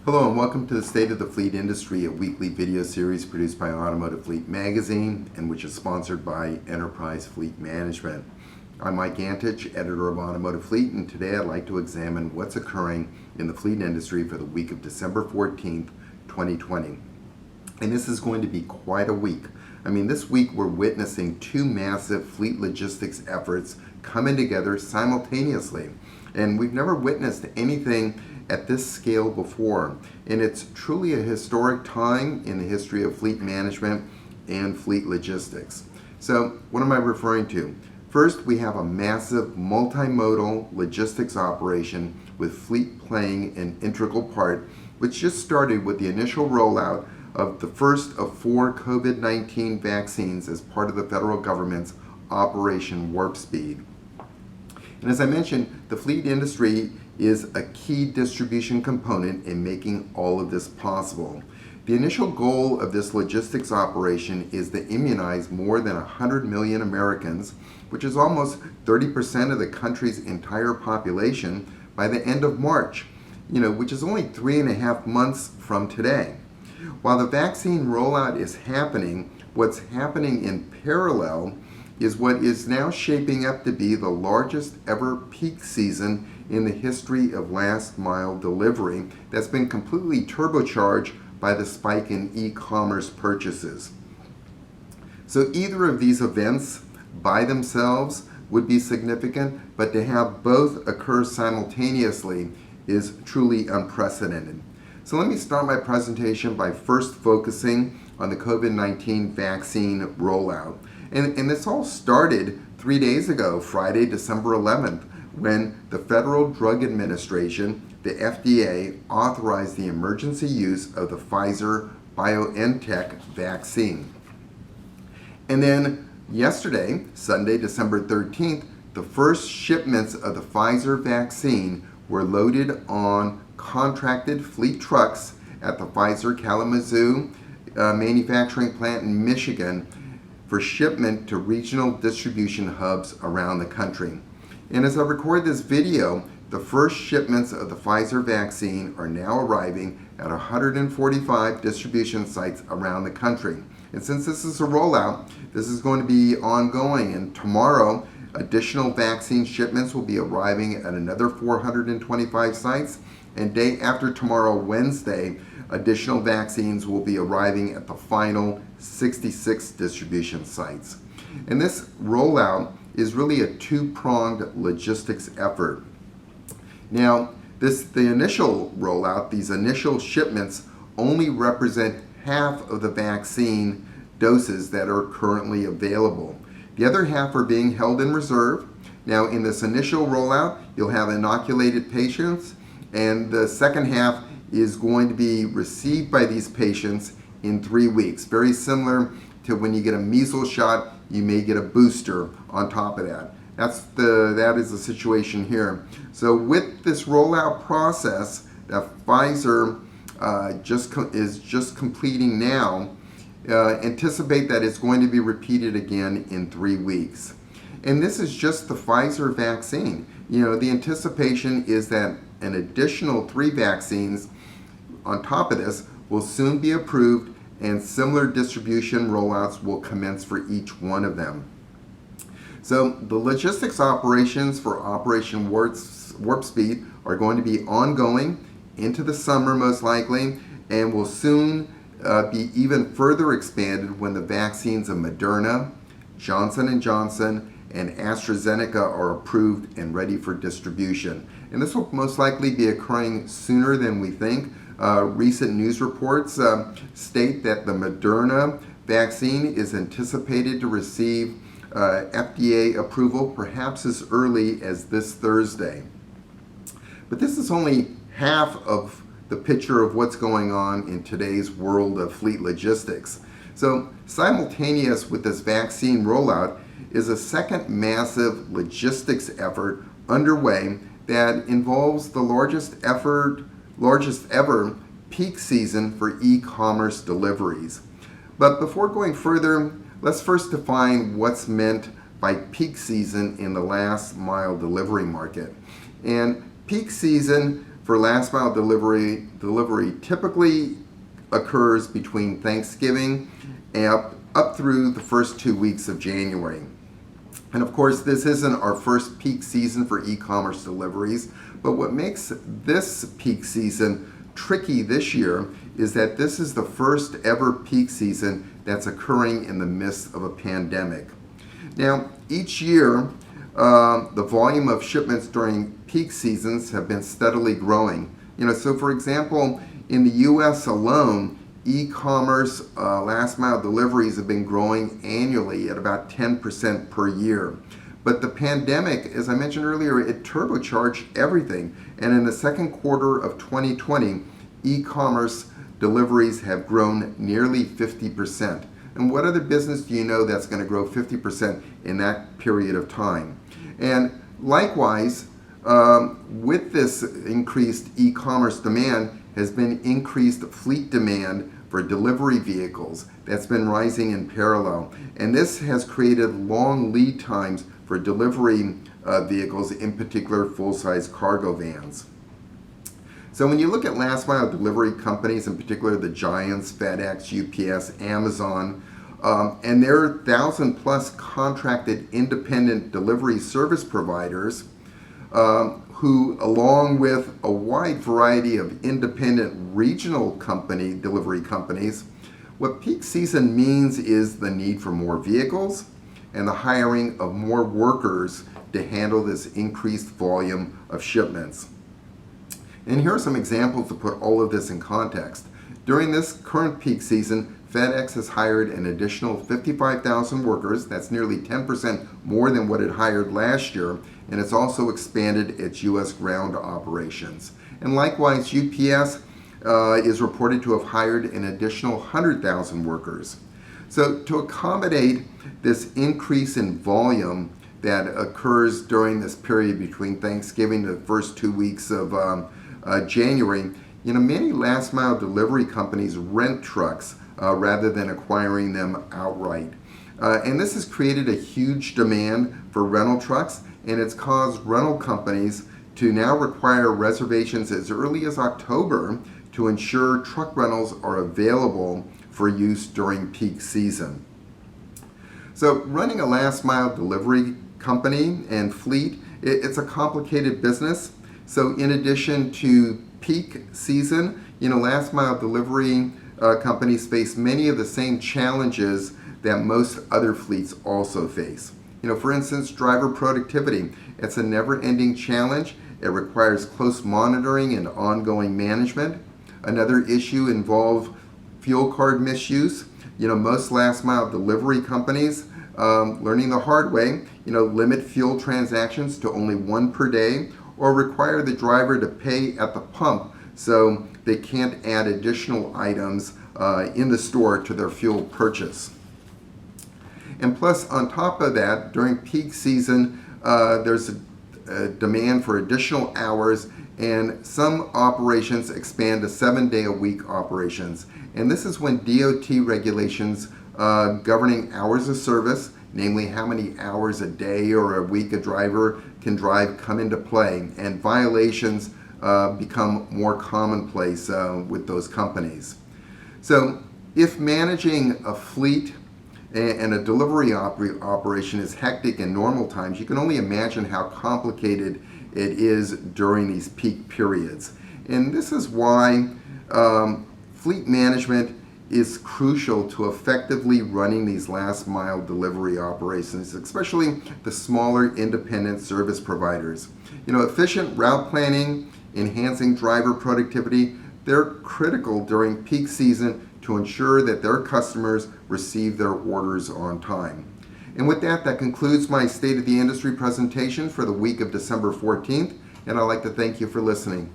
Hello and welcome to the State of the Fleet Industry, a weekly video series produced by Automotive Fleet magazine and which is sponsored by Enterprise Fleet Management. I'm Mike Antich, editor of Automotive Fleet, and today I'd like to examine what's occurring in the fleet industry for the week of December 14th, 2020. And this is going to be quite a week. This week we're witnessing two massive fleet logistics efforts coming together simultaneously. And we've never witnessed anything at this scale before. And it's truly a historic time in the history of fleet management and fleet logistics. So what am I referring to? First, we have a massive multimodal logistics operation with fleet playing an integral part, which just started with the initial rollout of the first of 4 COVID-19 vaccines as part of the federal government's Operation Warp Speed. And as I mentioned, the fleet industry is a key distribution component in making all of this possible. The initial goal of this logistics operation is to immunize more than 100 million Americans, which is almost 30% of the country's entire population, by the end of March, which is only 3.5 months from today. While the vaccine rollout is happening, what's happening in parallel is what is now shaping up to be the largest ever peak season in the history of last mile delivery that's been completely turbocharged by the spike in e-commerce purchases. So either of these events by themselves would be significant, but to have both occur simultaneously is truly unprecedented. So let me start my presentation by first focusing on the COVID-19 vaccine rollout. And this all started 3 days ago, Friday, December 11th, when the Federal Drug Administration, the FDA, authorized the emergency use of the Pfizer-BioNTech vaccine. And then yesterday, Sunday, December 13th, the first shipments of the Pfizer vaccine were loaded on contracted fleet trucks at the Pfizer Kalamazoo manufacturing plant in Michigan for shipment to regional distribution hubs around the country. And as I record this video, the first shipments of the Pfizer vaccine are now arriving at 145 distribution sites around the country. And since this is a rollout, this is going to be ongoing, and tomorrow additional vaccine shipments will be arriving at another 425 sites, and day after tomorrow, Wednesday, additional vaccines will be arriving at the final 66 distribution sites. And this rollout is really a two-pronged logistics effort. Now, the initial rollout, these initial shipments, only represent half of the vaccine doses that are currently available. The other half are being held in reserve. Now, in this initial rollout, you'll have inoculated patients, and the second half is going to be received by these patients in 3 weeks. Very similar to when you get a measles shot, you may get a booster on top of that. That is the situation here. So with this rollout process that Pfizer is just completing now, anticipate that it's going to be repeated again in 3 weeks. And this is just the Pfizer vaccine. The anticipation is that an additional 3 vaccines on top of this will soon be approved, and similar distribution rollouts will commence for each one of them. So the logistics operations for Operation Warp Speed are going to be ongoing into the summer most likely, and will soon be even further expanded when the vaccines of Moderna, Johnson & Johnson, and AstraZeneca are approved and ready for distribution. And this will most likely be occurring sooner than we think. Recent news reports state that the Moderna vaccine is anticipated to receive FDA approval perhaps as early as this Thursday. But this is only half of the picture of what's going on in today's world of fleet logistics. So simultaneous with this vaccine rollout is a second massive logistics effort underway that involves the largest ever peak season for e-commerce deliveries. But before going further, let's first define what's meant by peak season in the last mile delivery market. And peak season for last mile delivery typically occurs between Thanksgiving and up through the first 2 weeks of January. And of course, this isn't our first peak season for e-commerce deliveries, but what makes this peak season tricky this year is that this is the first ever peak season that's occurring in the midst of a pandemic. Now, each year, the volume of shipments during peak seasons have been steadily growing. So for example, in the US alone, e-commerce last mile deliveries have been growing annually at about 10% per year. But the pandemic, as I mentioned earlier, it turbocharged everything. And in the second quarter of 2020, e-commerce deliveries have grown nearly 50%. And what other business do you know that's going to grow 50% in that period of time? And likewise, with this increased e-commerce demand has been increased fleet demand for delivery vehicles that's been rising in parallel. And this has created long lead times for delivery vehicles, in particular full-size cargo vans. So when you look at last mile delivery companies, in particular the giants, FedEx, UPS, Amazon, and their 1,000+ contracted independent delivery service providers, who, along with a wide variety of independent regional delivery companies, what peak season means is the need for more vehicles and the hiring of more workers to handle this increased volume of shipments. And here are some examples to put all of this in context. During this current peak season, FedEx has hired an additional 55,000 workers. That's nearly 10% more than what it hired last year. And it's also expanded its U.S. ground operations. And likewise, UPS is reported to have hired an additional 100,000 workers. So to accommodate this increase in volume that occurs during this period between Thanksgiving and the first 2 weeks of January, many last mile delivery companies rent trucks rather than acquiring them outright. And this has created a huge demand for rental trucks, and it's caused rental companies to now require reservations as early as October to ensure truck rentals are available for use during peak season. So running a last mile delivery company and fleet, it's a complicated business. So in addition to peak season, last mile delivery companies face many of the same challenges that most other fleets also face. For instance, driver productivity. It's a never-ending challenge. It requires close monitoring and ongoing management. Another issue involves fuel card misuse. Most last mile delivery companies, learning the hard way, limit fuel transactions to only one per day, or require the driver to pay at the pump so they can't add additional items in the store to their fuel purchase. And plus, on top of that, during peak season, there's a demand for additional hours, and some operations expand to 7-day-a-week operations. And this is when DOT regulations governing hours of service, namely how many hours a day or a week a driver can drive, come into play, and violations become more commonplace with those companies. So if managing a fleet and a delivery operation is hectic in normal times, you can only imagine how complicated it is during these peak periods. And this is why fleet management is crucial to effectively running these last mile delivery operations, especially the smaller independent service providers. Efficient route planning, enhancing driver productivity, they're critical during peak season to ensure that their customers receive their orders on time. And with that, that concludes my State of the Industry presentation for the week of December 14th, and I'd like to thank you for listening.